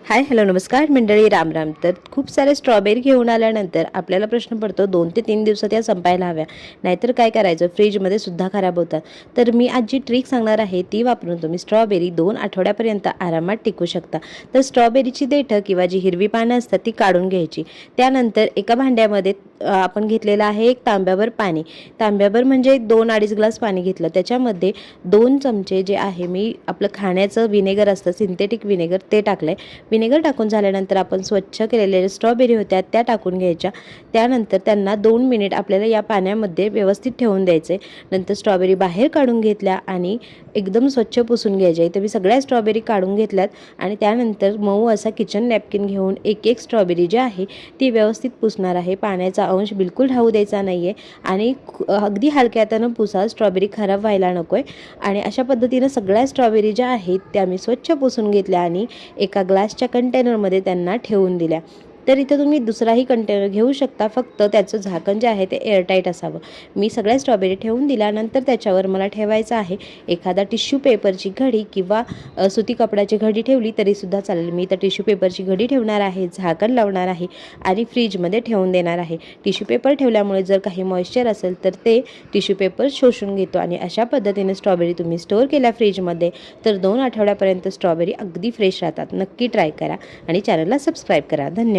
Hi hello नमस्कार मंडळी, राम राम. तर खूप सारे स्ट्रॉबेरी घेऊन आल्यानंतर आपल्याला प्रश्न पडतो 2 ते 3 दिवसात या संपायला हव्या, नाहीतर काय करायचं, फ्रीजमध्ये सुद्धा खराब होतात. तर मी आज जी ट्रिक सांगणार आहे ती वापरून तुम्ही स्ट्रॉबेरी 2 आठवड्यापर्यंत आरामात टिकू शकता. तर स्ट्रॉबेरीची देठं किंवा जी हिरवी पानं असतात ती काढून घ्यायची. त्यानंतर एका भांड्यामध्ये आपण घेतलेलं आहे एक तांब्याभर पाणी. तांब्याभर म्हणजे 2-2.5 ग्लास पाणी घेतलं. त्याच्यामध्ये 2 चमचे जे आहे मी आपलं खाण्याचं व्हिनेगर असतं, सिंथेटिक व्हिनेगर, ते टाकलं आहे. व्हिनेगर टाकून झाल्यानंतर आपण स्वच्छ केलेल्या स्ट्रॉबेरी होत्या त्या टाकून घ्यायच्या. त्यानंतर त्यांना 2 मिनिट आपल्याला या पाण्यामध्ये व्यवस्थित ठेवून द्यायचे. नंतर स्ट्रॉबेरी बाहेर काढून घेतल्या आणि एकदम स्वच्छ पुसून घ्यायच्या. इथे मी सगळ्या स्ट्रॉबेरी काढून घेतल्यात आणि त्यानंतर मऊ असा किचन नॅपकिन घेऊन एक एक स्ट्रॉबेरी जी आहे ती व्यवस्थित पुसणार आहे. पाण्याचा अंश बिलकुल राहू द्यायचा नाही आहे आणि अगदी हलक्या हातानं पुसा, स्ट्रॉबेरी खराब व्हायला नको आहे. आणि अशा पद्धतीनं सगळ्या स्ट्रॉबेरी ज्या आहेत त्या मी स्वच्छ पुसून घेतल्या आणि एका ग्लासच्या कंटेनरमध्ये त्यांना ठेवून दिल्या. तर इथं तुम्ही दुसराही कंटेनर घेऊ शकता, फक्त त्याचं झाकण जे आहे ते एअरटाईट असावं. मी सगळ्या स्ट्रॉबेरी ठेवून दिल्यानंतर त्याच्यावर मला ठेवायचं आहे एखादा टिश्यू पेपरची घडी किंवा सुती कपड्याची घडी ठेवली तरीसुद्धा चालेल. मी तर टिश्यू पेपरची घडी ठेवणार आहे, झाकण लावणार आहे आणि फ्रीजमध्ये ठेवून देणार आहे. टिश्यू पेपर ठेवल्यामुळे जर काही मॉइश्चर असेल तर ते टिश्यू पेपर शोषून घेतो आणि अशा पद्धतीने स्ट्रॉबेरी तुम्ही स्टोअर केल्या फ्रीजमध्ये तर 2 आठवड्यापर्यंत स्ट्रॉबेरी अगदी फ्रेश राहतात. नक्की ट्राय करा आणि चॅनलला सबस्क्राईब करा. धन्यवाद.